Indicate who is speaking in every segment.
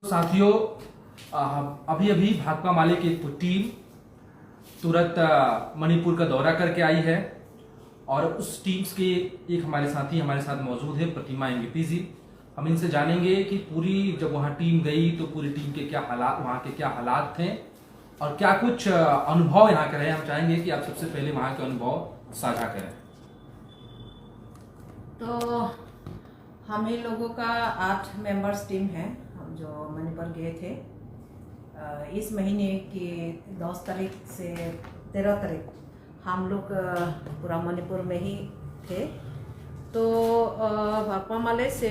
Speaker 1: साथियों, अभी अभी भाकपा माले की एक टीम तुरंत मणिपुर का दौरा करके आई है और उस टीम्स के एक हमारे साथी हमारे साथ मौजूद है, प्रतिमा एमवीपी जी। हम इनसे जानेंगे कि पूरी जब वहां टीम गई तो पूरी टीम के क्या हालात, वहां के क्या हालात थे और क्या कुछ अनुभव यहाँ के रहे। हम चाहेंगे कि आप सबसे पहले वहां के अनुभव साझा करें।
Speaker 2: तो हम ही लोगों का 8 मेंबर्स टीम है हम जो मणिपुर गए थे। इस महीने की 10 तारीख से 13 तारीख हम लोग पूरा मणिपुर में ही थे। तो भाकपा माले से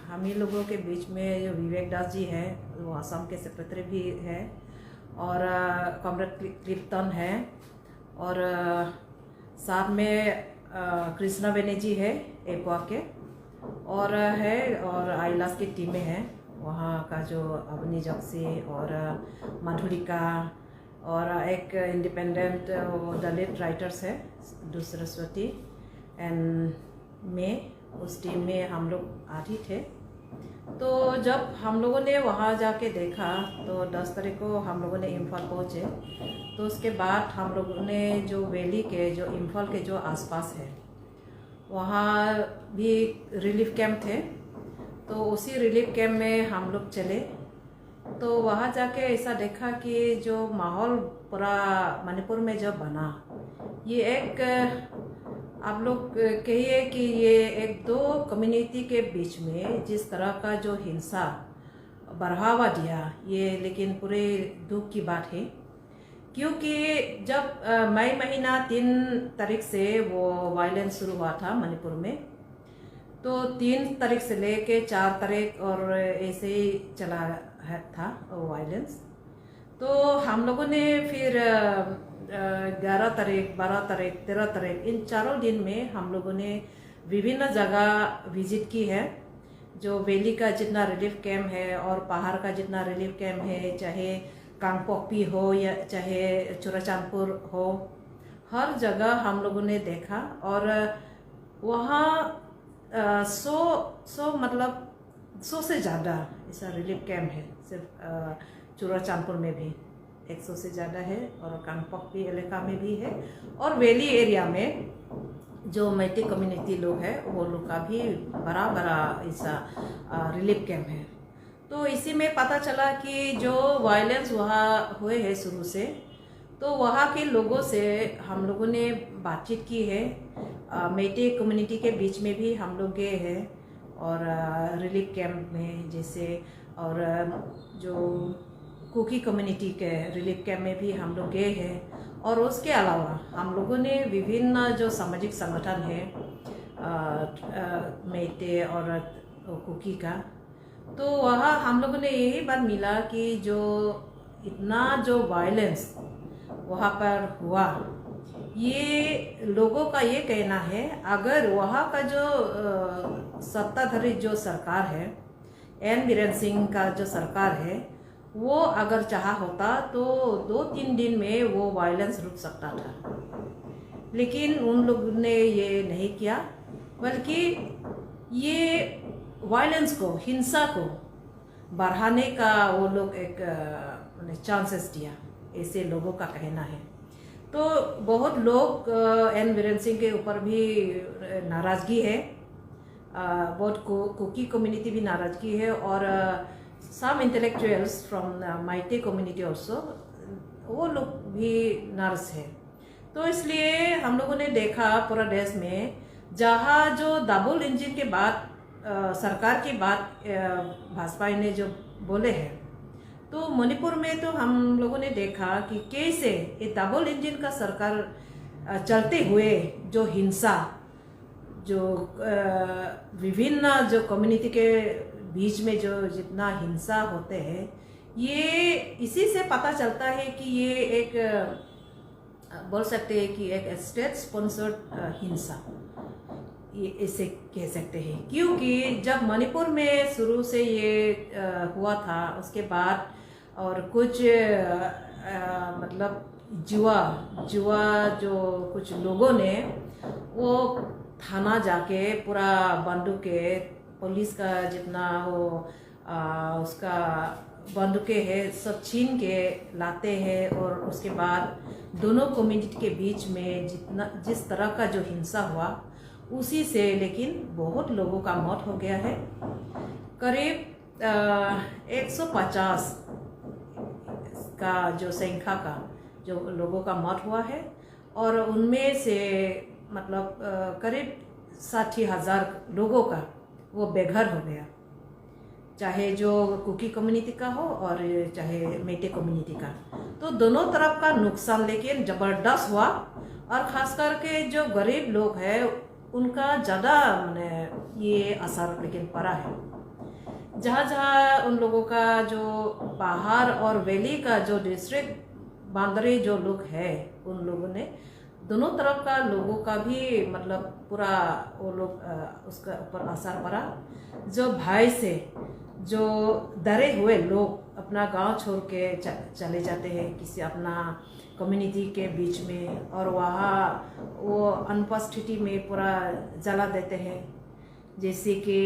Speaker 2: हम ही लोगों के बीच में जो विवेक दास जी है वो असम के सेक्रेटरी भी है और कॉमरेड क्लिप्टन है और साथ में कृष्णा बेनेजी है एपवा के और है और आइलास की टीमें हैं वहाँ का जो अवनी जक्सी और माधुरिका और एक इंडिपेंडेंट दलित राइटर्स है सरस्वती एंड में उस टीम में हम लोग आधी थे। तो जब हम लोगों ने वहाँ जाके देखा तो 10 तारीख को हम लोगों ने इम्फाल पहुँचे। तो उसके बाद हम लोगों ने जो वैली के जो इम्फाल के जो आसपास है वहाँ भी रिलीफ कैंप थे, तो उसी रिलीफ कैंप में हम लोग चले। तो वहाँ जाके ऐसा देखा कि जो माहौल पूरा मणिपुर में जो बना ये एक आप लोग कहिए कि ये एक दो कम्युनिटी के बीच में जिस तरह का जो हिंसा बढ़ावा दिया ये लेकिन पूरे दुख की बात है। क्योंकि जब मई महीना 3 तारीख से वो वायलेंस शुरू हुआ था मणिपुर में, तो 3 तारीख से लेके 4 तारीख और ऐसे ही चला था वायलेंस। तो हम लोगों ने फिर 11 तारीख 12 तारीख 13 तारीख इन चारों दिन में हम लोगों ने विभिन्न जगह विजिट की है। जो वैली का जितना रिलीफ कैंप है और पहाड़ का जितना रिलीफ कैंप है, चाहे कांगपोकपी हो या चाहे चुराचांदपुर हो, हर जगह हम लोगों ने देखा। और वहाँ 100 मतलब 100 से ज़्यादा ऐसा रिलीफ कैंप है। सिर्फ चुराचांदपुर में भी 100 से ज़्यादा है और कांगपोकपी इलाका में भी है और वैली एरिया में जो मैती कम्युनिटी लोग हैं वो लोग का भी बड़ा बड़ा ऐसा रिलीफ कैंप है। तो इसी में पता चला कि जो वायलेंस वहाँ हुए हैं शुरू से, तो वहाँ के लोगों से हम लोगों ने बातचीत की है। मैती कम्युनिटी के बीच में भी हम लोग गए हैं और रिलीफ कैंप में जैसे, और जो कुकी कम्युनिटी के रिलीफ कैंप में भी हम लोग गए हैं। और उसके अलावा हम लोगों ने विभिन्न जो सामाजिक संगठन है मैते और कुकी का, तो वहाँ हम लोगों ने यही बात मिला कि जो इतना जो वायलेंस वहाँ पर हुआ, ये लोगों का ये कहना है अगर वहाँ का जो सत्ताधारी जो सरकार है, एन बीरेन सिंह का जो सरकार है, वो अगर चाहा होता तो 2-3 दिन में वो वायलेंस रुक सकता था। लेकिन उन लोगों ने ये नहीं किया, बल्कि ये वायलेंस को, हिंसा को बढ़ाने का वो लोग एक चांसेस दिया, ऐसे लोगों का कहना है। तो बहुत लोग एन बीरेन सिंह के ऊपर भी नाराज़गी है, बहुत कुकी कम्युनिटी भी नाराज़गी है और some intellectuals from Maiti community also, वो लोग भी नाराज है। तो इसलिए हम लोगों ने देखा पूरा देश में जहाँ जो डबल इंजन के बाद सरकार की बात भाजपा ने जो बोले हैं, तो मणिपुर में तो हम लोगों ने देखा कि कैसे ये डबल इंजन का सरकार चलते हुए जो हिंसा, जो विभिन्न जो कम्युनिटी के बीच में जो जितना हिंसा होते हैं, ये इसी से पता चलता है कि ये एक बोल सकते हैं कि एक स्टेट स्पॉन्सर्ड हिंसा, ये इसे कह सकते हैं। क्योंकि जब मणिपुर में शुरू से ये हुआ था, उसके बाद और कुछ मतलब जुआ जो कुछ लोगों ने वो थाना जाके पूरा बंदूक के पुलिस का जितना वो उसका बंदूकें है सब छीन के लाते हैं, और उसके बाद दोनों कम्युनिटी के बीच में जिस तरह का जो हिंसा हुआ उसी से लेकिन बहुत लोगों का मौत हो गया है। करीब 150 का जो संख्या का जो लोगों का मौत हुआ है, और उनमें से मतलब करीब 60,000 लोगों का वो बेघर हो गया, चाहे जो कुकी कम्युनिटी का हो और चाहे मेटे कम्युनिटी का। तो दोनों तरफ का नुकसान लेकिन ज़बरदस्त हुआ, और ख़ास करके जो गरीब लोग हैं उनका ज़्यादा ये असर लेकिन पड़ा है। जहाँ जहाँ उन लोगों का जो पहाड़ और वैली का जो डिस्ट्रिक्ट बाउंड्री जो लोग हैं उन लोगों ने दोनों तरफ का लोगों का भी मतलब पूरा वो लोग उसका ऊपर असर पड़ा। जो भय से जो डरे हुए लोग अपना गांव छोड़ के चले जाते हैं किसी अपना कम्युनिटी के बीच में, और वहाँ वो अनुपस्थिति में पूरा जला देते हैं। जैसे कि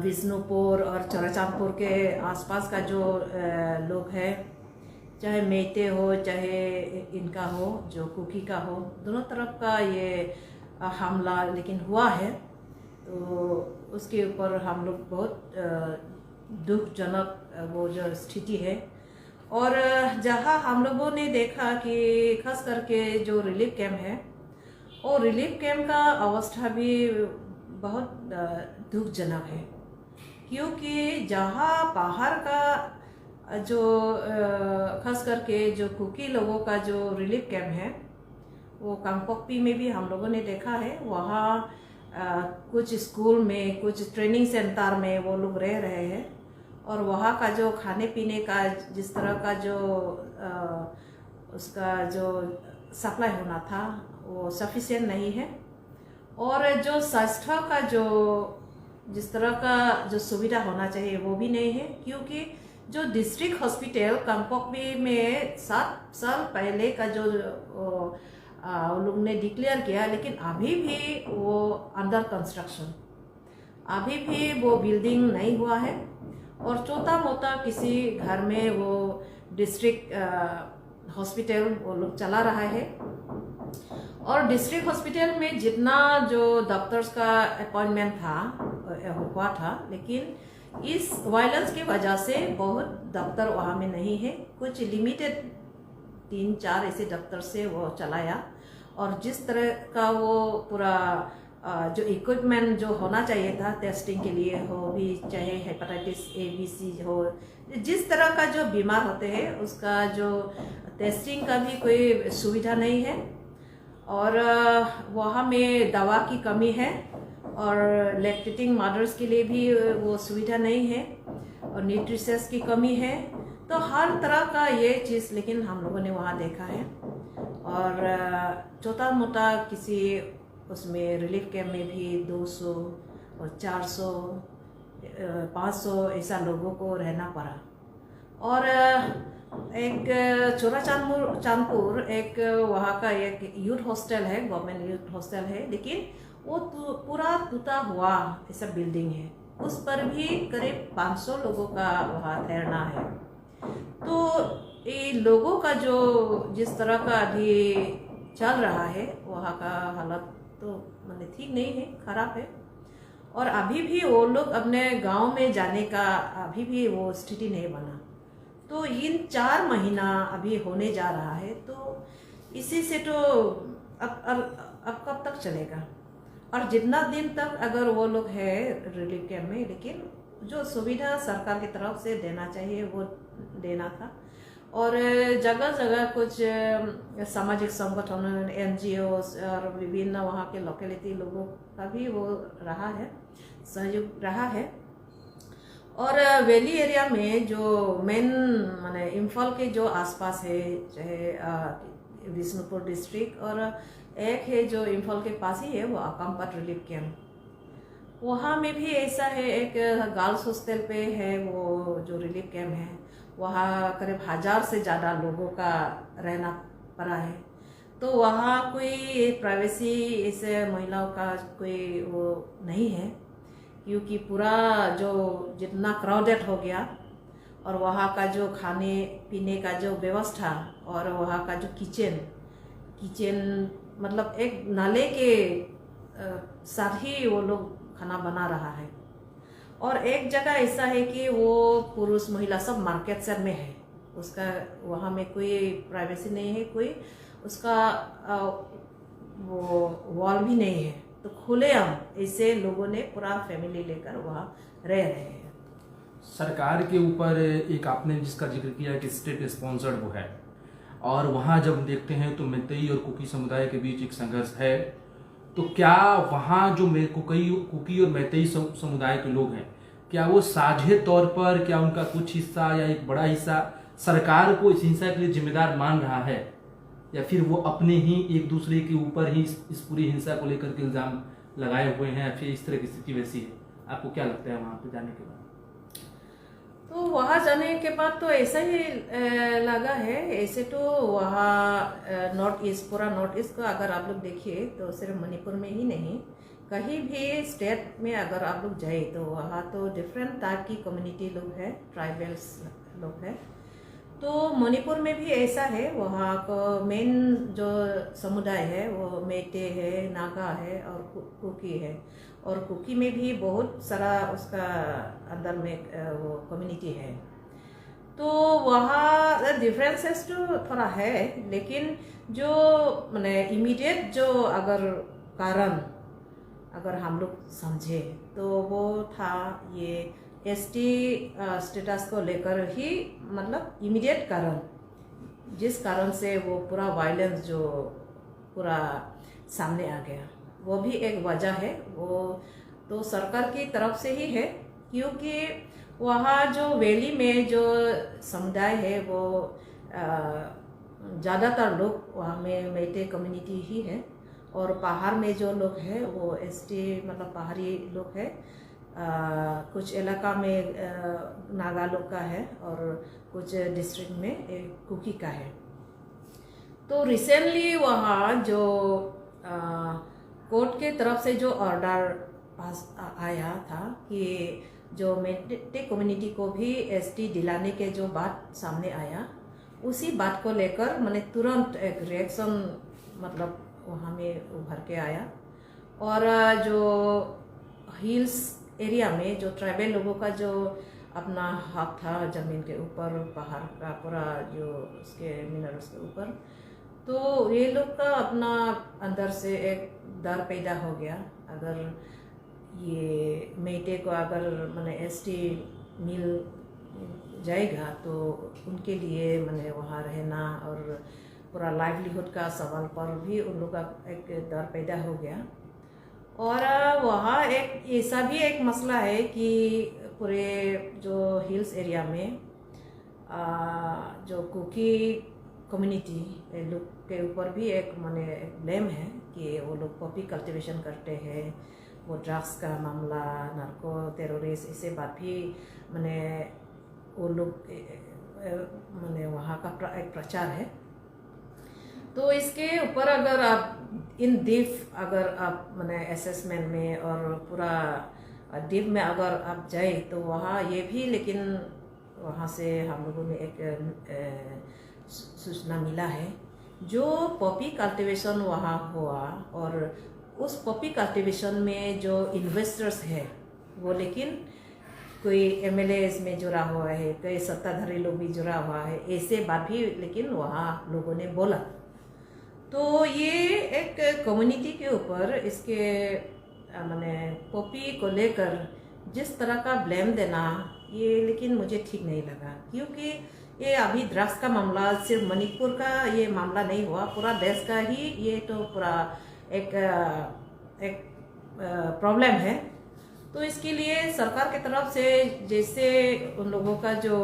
Speaker 2: विष्णुपुर और चौराचांदपुर के आसपास का जो लोग हैं, चाहे मेते हो चाहे इनका हो जो कुकी का हो, दोनों तरफ का ये हमला लेकिन हुआ है। तो उसके ऊपर हम लोग बहुत दुखजनक वो जो स्थिति है। और जहाँ हम लोगों ने देखा कि खास करके जो रिलीफ कैंप है, और रिलीफ कैंप का अवस्था भी बहुत दुखजनक है, क्योंकि जहाँ पहाड़ का जो खास करके जो कुकी लोगों का जो रिलीफ कैंप है वो कांगपोकपी में भी हम लोगों ने देखा है। वहाँ कुछ स्कूल में कुछ ट्रेनिंग सेंटर में वो लोग रह रहे हैं, और वहाँ का जो खाने पीने का जिस तरह का जो उसका जो सप्लाई होना था वो सफिशिएंट नहीं है, और जो स्वास्थ्य का जो जिस तरह का जो सुविधा होना चाहिए वो भी नहीं है। क्योंकि जो डिस्ट्रिक्ट हॉस्पिटल कांगपोकपी में 7 साल पहले का जो वो लोग ने डिक्लेयर किया, लेकिन अभी भी वो अंडर कंस्ट्रक्शन, अभी भी वो बिल्डिंग नहीं हुआ है, और छोटा मोटा किसी घर में वो डिस्ट्रिक्ट हॉस्पिटल वो लोग चला रहा है। और डिस्ट्रिक्ट हॉस्पिटल में जितना जो डॉक्टर्स का अपॉइंटमेंट था हुआ था, लेकिन इस वायलेंस की वजह से बहुत डॉक्टर वहाँ में नहीं है। कुछ लिमिटेड 3-4 ऐसे डॉक्टर से वो चलाया, और जिस तरह का वो पूरा जो इक्विपमेंट जो होना चाहिए था टेस्टिंग के लिए हो भी, चाहे हेपेटाइटिस A B C हो, जिस तरह का जो बीमार होते हैं उसका जो टेस्टिंग का भी कोई सुविधा नहीं है, और वहाँ में दवा की कमी है, और लैक्टेटिंग मदर्स के लिए भी वो सुविधा नहीं है, और न्यूट्रिशंस की कमी है। तो हर तरह का ये चीज़ लेकिन हम लोगों ने वहाँ देखा है। और छोटा मोटा किसी उसमें रिलीफ कैंप में भी 200 और 400 500 ऐसा लोगों को रहना पड़ा। और एक चांदपुर एक वहाँ का एक यूथ हॉस्टल है, गवर्नमेंट यूथ हॉस्टल है, लेकिन वो पूरा टूटा हुआ ऐसा बिल्डिंग है, उस पर भी करीब 500 लोगों का वहाँ ठहरना है। तो ये लोगों का जो जिस तरह का अभी चल रहा है वहाँ का हालत तो मतलब ठीक नहीं है, खराब है। और अभी भी वो लोग अपने गांव में जाने का अभी भी वो स्थिति नहीं बना। तो इन 4 महीना अभी होने जा रहा है, तो इसी से तो अब कब तक चलेगा। और जितना दिन तक अगर वो लोग है रिलीफ कैंप में, लेकिन जो सुविधा सरकार की तरफ से देना चाहिए वो देना था। और जगह जगह कुछ सामाजिक संगठन NGOs और विभिन्न वहाँ के लोकेलिटी लोगों का भी वो रहा है, सहयोग रहा है। और वैली एरिया में जो मेन माने इम्फाल के जो आसपास है, चाहे विष्णुपुर डिस्ट्रिक्ट, और एक है जो इम्फाल के पास ही है वो अकामपट रिलीफ कैंप, वहाँ में भी ऐसा है। एक गर्ल्स हॉस्टल पे है वो जो रिलीफ कैंप है, वहाँ करीब 1000 से ज़्यादा लोगों का रहना पड़ा है। तो वहाँ कोई प्राइवेसी ऐसे महिलाओं का कोई वो नहीं है, क्योंकि पूरा जो जितना क्राउडेड हो गया, और वहाँ का जो खाने पीने का जो व्यवस्था और वहाँ का जो किचन मतलब एक नाले के साथ ही वो लोग खाना बना रहा है। और एक जगह ऐसा है कि वो पुरुष महिला सब मार्केट से में है, उसका वहाँ में कोई प्राइवेसी नहीं है, कोई उसका वो वॉल भी नहीं है, तो खुलेआम ऐसे लोगों ने पूरा फैमिली लेकर वहाँ रह रहे हैं।
Speaker 1: सरकार के ऊपर एक आपने जिसका जिक्र किया कि स्टेट स्पॉन्सर्ड वो है, और वहाँ जब देखते हैं तो मैतेई और कुकी समुदाय के बीच एक संघर्ष है, तो क्या वहाँ जो कुकी और मैतेई समुदाय के लोग हैं, क्या वो साझे तौर पर, क्या उनका कुछ हिस्सा या एक बड़ा हिस्सा सरकार को इस हिंसा के लिए जिम्मेदार मान रहा है, या फिर वो अपने ही एक दूसरे के ऊपर ही इस पूरी हिंसा को लेकर के इल्जाम लगाए हुए हैं, या फिर इस तरह की स्थिति वैसी है? आपको क्या लगता है वहाँ पे जाने के बाद?
Speaker 2: तो वहाँ जाने के बाद तो ऐसा ही लगा है। ऐसे तो वहाँ नॉर्थ ईस्ट, पूरा नॉर्थ ईस्ट को अगर आप लोग देखिए तो सिर्फ मणिपुर में ही नहीं, कहीं भी स्टेट में अगर आप लोग जाए तो वहाँ तो डिफरेंट टाइप की कम्युनिटी लोग हैं, ट्राइबल्स लोग हैं। तो मणिपुर में भी ऐसा है, वहाँ का मेन जो समुदाय है वो मेटे है, नागा है और कुकी है। और कुकी में भी बहुत सारा उसका अंदर में वो कम्युनिटी है। तो वहाँ डिफरेंसेस तो थोड़ा है, लेकिन जो माने इमीडिएट जो अगर कारण अगर हम लोग समझे तो वो था ये एसटी स्टेटस को लेकर ही, मतलब इमीडिएट कारण जिस कारण से वो पूरा वायलेंस जो पूरा सामने आ गया, वो भी एक वजह है। वो तो सरकार की तरफ से ही है, क्योंकि वहाँ जो वैली में जो समुदाय है वो ज़्यादातर लोग वहाँ में मेटे कम्युनिटी ही है, और पहाड़ में जो लोग हैं वो एसटी मतलब पहाड़ी लोग हैं। कुछ इलाका में नागा लोग का है और कुछ डिस्ट्रिक्ट में एक कुकी का है। तो रिसेंटली वहाँ जो कोर्ट के तरफ से जो ऑर्डर पास आया था कि जो मेटे कम्युनिटी को भी एसटी दिलाने के जो बात सामने आया, उसी बात को लेकर मैंने तुरंत एक रिएक्शन मतलब वहाँ में उभर के आया। और जो हिल्स एरिया में जो ट्राइबल लोगों का जो अपना हक था ज़मीन के ऊपर, पहाड़ का पूरा जो उसके मिनरल्स के ऊपर, तो ये लोग का अपना अंदर से एक डर पैदा हो गया। अगर ये मेटे को अगर मैंने एसटी मिल जाएगा तो उनके लिए मैंने वहाँ रहना और पूरा लाइवलीहुड का सवाल पर भी उन लोग का एक डर पैदा हो गया। और वहाँ एक ऐसा भी एक मसला है कि पूरे जो हिल्स एरिया में जो कुकी कम्युनिटी लोग के ऊपर भी एक माने ब्लेम है कि वो लोग पॉपी कल्टीवेशन करते हैं, वो ड्रग्स का मामला, नार्को टेररिस्ट, ऐसे बात भी माने वो लोग माने वहाँ का एक प्रचार है। तो इसके ऊपर अगर आप इन डीप अगर आप माने असेसमेंट में और पूरा डीप में अगर आप जाए तो वहाँ ये भी, लेकिन वहाँ से हम लोगों ने एक सूचना मिला है जो पॉपी कल्टीवेशन वहाँ हुआ, और उस पॉपी कल्टीवेशन में जो इन्वेस्टर्स है वो लेकिन कोई एमएलए में जुड़ा हुआ है, कई सत्ताधारी लोग भी जुड़ा हुआ है, ऐसे बात भी लेकिन वहाँ लोगों ने बोला। तो ये एक कम्युनिटी के ऊपर इसके माने पॉपी को लेकर जिस तरह का ब्लेम देना, ये लेकिन मुझे ठीक नहीं लगा, क्योंकि ये अभी ड्रग्स का मामला सिर्फ मणिपुर का ये मामला नहीं हुआ, पूरा देश का ही ये तो पूरा एक प्रॉब्लम है। तो इसके लिए सरकार की तरफ से जैसे उन लोगों का जो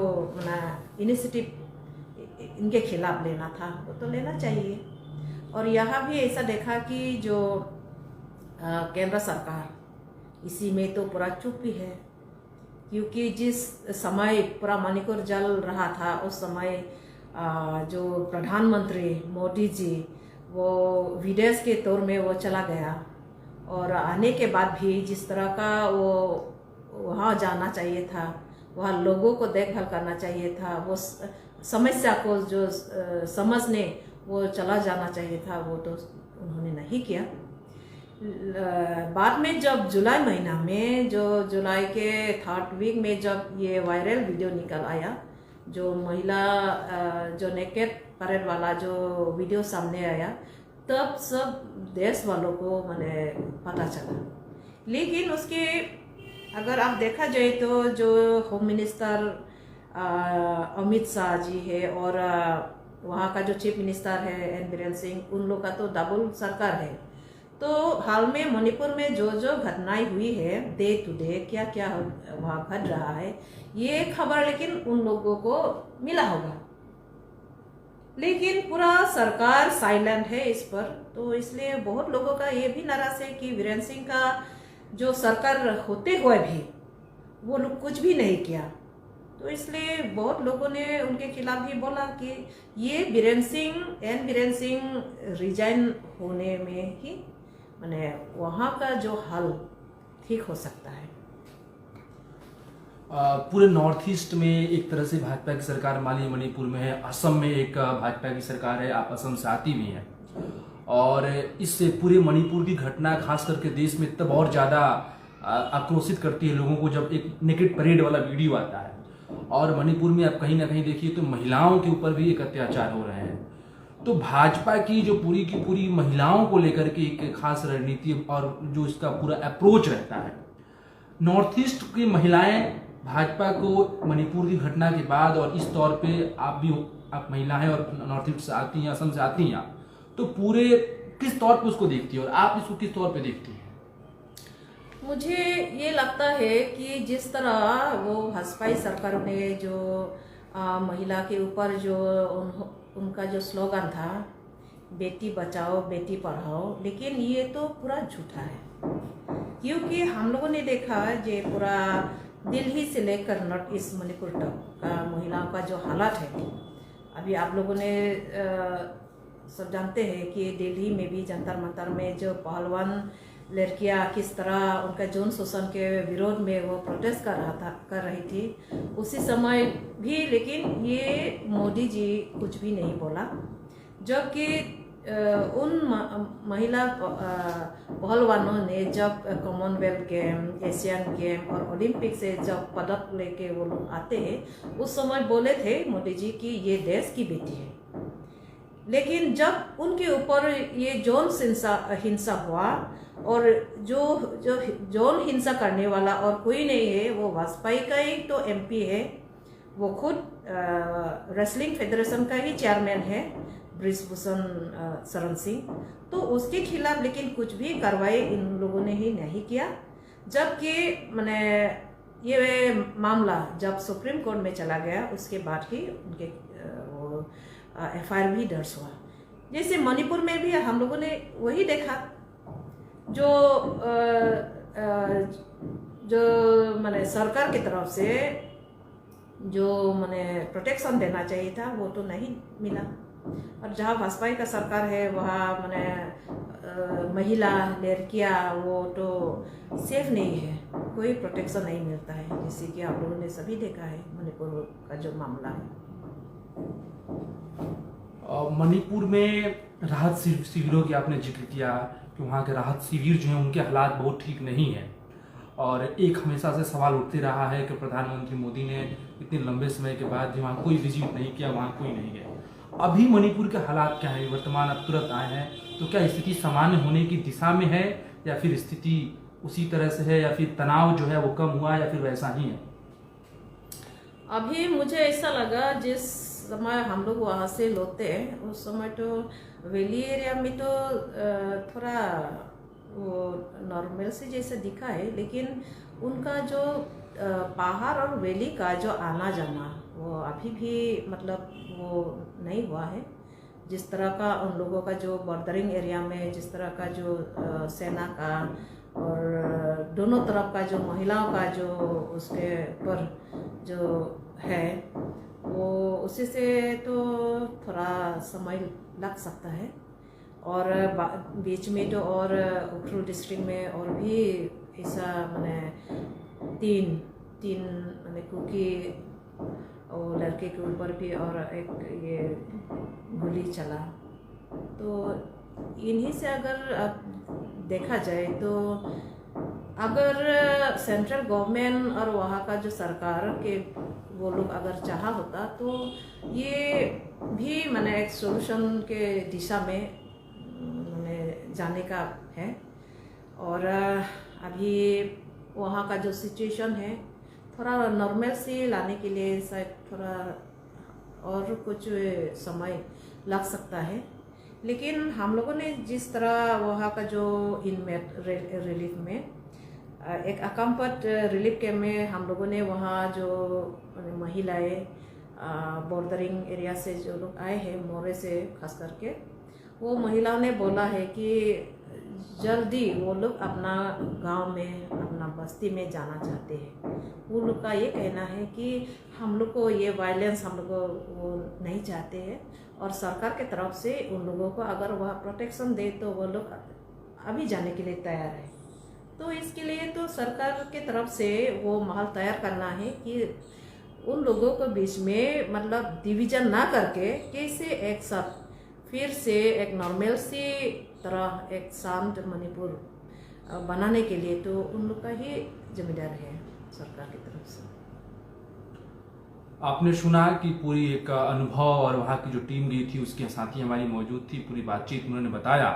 Speaker 2: इनिशिएटिव इनके खिलाफ लेना था वो तो लेना चाहिए। और यहाँ भी ऐसा देखा कि जो केंद्र सरकार इसी में तो पूरा चुप भी है, क्योंकि जिस समय पूरा मणिपुर जल रहा था उस समय जो प्रधानमंत्री मोदी जी वो विदेश के तौर में वो चला गया, और आने के बाद भी जिस तरह का वो वहाँ जाना चाहिए था, वहाँ लोगों को देखभाल करना चाहिए था, वो समस्या को जो समझने वो चला जाना चाहिए था, वो तो उन्होंने नहीं किया। बाद में जब जुलाई महीना में, जो जुलाई के 3rd वीक में जब ये वायरल वीडियो निकल आया, जो महिला जो नेकेड परेड वाला जो वीडियो सामने आया, तब सब देश वालों को मैंने पता चला। लेकिन उसके अगर आप देखा जाए तो जो होम मिनिस्टर अमित शाह जी है और वहाँ का जो चीफ मिनिस्टर है एन बीरेन सिंह, उन लोग का तो डबल सरकार है। तो हाल में मणिपुर में जो जो घटनाएं हुई है, डे टू डे क्या क्या वहाँ घट रहा है, ये खबर लेकिन उन लोगों को मिला होगा, लेकिन पूरा सरकार साइलेंट है इस पर। तो इसलिए बहुत लोगों का ये भी नाराज है कि बीरेन सिंह का जो सरकार होते हुए भी वो लोग कुछ भी नहीं किया। तो इसलिए बहुत लोगों ने उनके खिलाफ भी बोला कि ये बीरेन सिंह रिजाइन होने में ही माने वहाँ का जो हाल ठीक हो सकता है।
Speaker 1: पूरे नॉर्थ ईस्ट में एक तरह से भाजपा की सरकार माली मणिपुर में है, असम में एक भाजपा की सरकार है, आप असम से आती भी हैं, और इससे पूरे मणिपुर की घटना खास करके देश में तब और ज़्यादा आक्रोशित करती है लोगों को जब एक नेकेड परेड वाला वीडियो आता है। और मणिपुर में आप कहीं ना कहीं देखिए तो महिलाओं के ऊपर भी एक अत्याचार हो रहे हैं। तो भाजपा की जो पूरी की पूरी महिलाओं को लेकर के एक खास रणनीति और जो इसका पूरा अप्रोच रहता है, नॉर्थ ईस्ट की महिलाएं भाजपा को मणिपुर की घटना के बाद, और इस तौर पे आप महिला हैं और नॉर्थ ईस्ट से आती हैं, असम से आती हैं, तो पूरे किस तौर पे उसको देखती है और आप इसको किस तौर पे देखती हैं?
Speaker 2: मुझे ये लगता है कि जिस तरह वो भाजपा सरकार ने जो महिला के ऊपर जो उनका जो स्लोगन था, बेटी बचाओ बेटी पढ़ाओ, लेकिन ये तो पूरा झूठा है। क्योंकि हम लोगों ने देखा जो पूरा दिल्ली से लेकर नॉर्थ ईस्ट मणिपुर तक का महिलाओं का जो हालात है, अभी आप लोगों ने सब जानते हैं कि दिल्ली में भी जंतर मंतर में जो पहलवान लड़कियां किस तरह उनका यौन शोषण के विरोध में वो प्रोटेस्ट कर रही थी, उसी समय भी लेकिन ये मोदी जी कुछ भी नहीं बोला। जबकि उन महिला पहलवानों ने जब कॉमनवेल्थ गेम, एशियन गेम और ओलंपिक से जब पदक लेके वो लोग आते हैं, उस समय बोले थे मोदी जी कि ये देश की बेटी है। लेकिन जब उनके ऊपर ये यौन हिंसा हुआ, और जो यौन हिंसा करने वाला और कोई नहीं है, वो वाजपेयी का ही तो एमपी है, वो खुद रेसलिंग फेडरेशन का ही चेयरमैन है, ब्रिजभूषण शरण सिंह। तो उसके खिलाफ लेकिन कुछ भी कार्रवाई इन लोगों ने ही नहीं किया। जबकि मैंने ये मामला जब सुप्रीम कोर्ट में चला गया, उसके बाद ही उनके वो एफआईआर भी दर्ज हुआ। जैसे मणिपुर में भी हम लोगों ने वही देखा, जो मैंने सरकार की तरफ से जो मैंने प्रोटेक्शन देना चाहिए था वो तो नहीं मिला। और जहाँ भाजपा का सरकार है वहाँ मैंने महिला लड़कियाँ वो तो सेफ नहीं है, कोई प्रोटेक्शन नहीं मिलता है, जैसे कि आप लोगों ने सभी देखा है मणिपुर का जो मामला है।
Speaker 1: मणिपुर में राहत शिविरों की आपने जिक्र किया कि वहाँ के राहत शिविर जो हैं उनके हालात बहुत ठीक नहीं हैं, और एक हमेशा से सवाल उठते रहा है कि प्रधानमंत्री मोदी ने इतने लंबे समय के बाद भी वहाँ कोई विजिट नहीं किया, वहाँ कोई नहीं गया। अभी मणिपुर के हालात क्या है वर्तमान, अब तुरंत आए हैं, तो क्या स्थिति सामान्य होने की दिशा में है या फिर स्थिति उसी तरह से है, या फिर तनाव जो है वो कम हुआ या फिर वैसा ही है?
Speaker 2: अभी मुझे ऐसा लगा जिस समय हम लोग वहाँ से लौटे उस समय तो वैली एरिया में तो थोड़ा वो नॉर्मल से जैसे दिखा है, लेकिन उनका जो पहाड़ और वैली का जो आना जाना वो अभी भी मतलब वो नहीं हुआ है। जिस तरह का उन लोगों का जो बॉर्डरिंग एरिया में जिस तरह का जो सेना का और दोनों तरफ का जो महिलाओं का जो उसके पर जो है वो उसी से तो थोड़ा समय लग सकता है। और बीच में तो और उखरुल डिस्ट्रिक्ट में और भी ऐसा मैंने तीन तीन मैंने क्योंकि वो लड़के के ऊपर भी और एक ये गोली चला। तो इन्हीं से अगर अब देखा जाए तो अगर सेंट्रल गवर्नमेंट और वहाँ का जो सरकार के वो लोग अगर चाहा होता तो ये भी मैंने एक सोल्यूशन के दिशा में मैंने जाने का है। और अभी वहाँ का जो सिचुएशन है थोड़ा नॉर्मल सी लाने के लिए शायद थोड़ा और कुछ समय लग सकता है। लेकिन हम लोगों ने जिस तरह वहाँ का जो इनमेट रिलीफ में एक अकम्पट रिलीफ कैम्प में हम लोगों ने वहाँ जो महिलाएं बॉर्डरिंग एरिया से जो लोग आए हैं मोरे से खास करके, वो महिलाओं ने बोला है कि जल्दी वो लोग अपना गांव में अपना बस्ती में जाना चाहते हैं। वो लोग का ये कहना है कि हम लोग को ये वायलेंस हम लोग को वो नहीं चाहते हैं और सरकार के तरफ से उन लोगों को अगर वह प्रोटेक्शन दे तो वो लोग अभी जाने के लिए तैयार है। तो इसके लिए तो सरकार के तरफ से वो माहौल तैयार करना है कि उन लोगों के बीच में मतलब डिवीजन ना करके कैसे एक साथ फिर से एक नॉर्मल सी तरह एक शांत मणिपुर बनाने के लिए तो उन लोग का ही जिम्मेदार है सरकार की तरफ से।
Speaker 1: आपने सुना कि पूरी एक अनुभव और वहाँ की जो टीम गई थी उसके साथी हमारी मौजूद थी। पूरी बातचीत उन्होंने बताया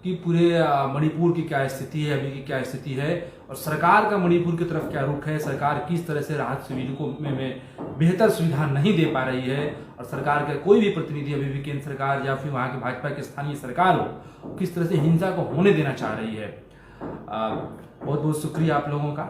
Speaker 1: कि पूरे मणिपुर की क्या स्थिति है, अभी की क्या स्थिति है और सरकार का मणिपुर की तरफ क्या रुख है, सरकार किस तरह से राहत शिविरों को में बेहतर सुविधा नहीं दे पा रही है और सरकार का कोई भी प्रतिनिधि अभी भी केंद्र सरकार या फिर वहाँ की भाजपा की स्थानीय सरकार हो किस तरह से हिंसा को होने देना चाह रही है। बहुत बहुत शुक्रिया आप लोगों का।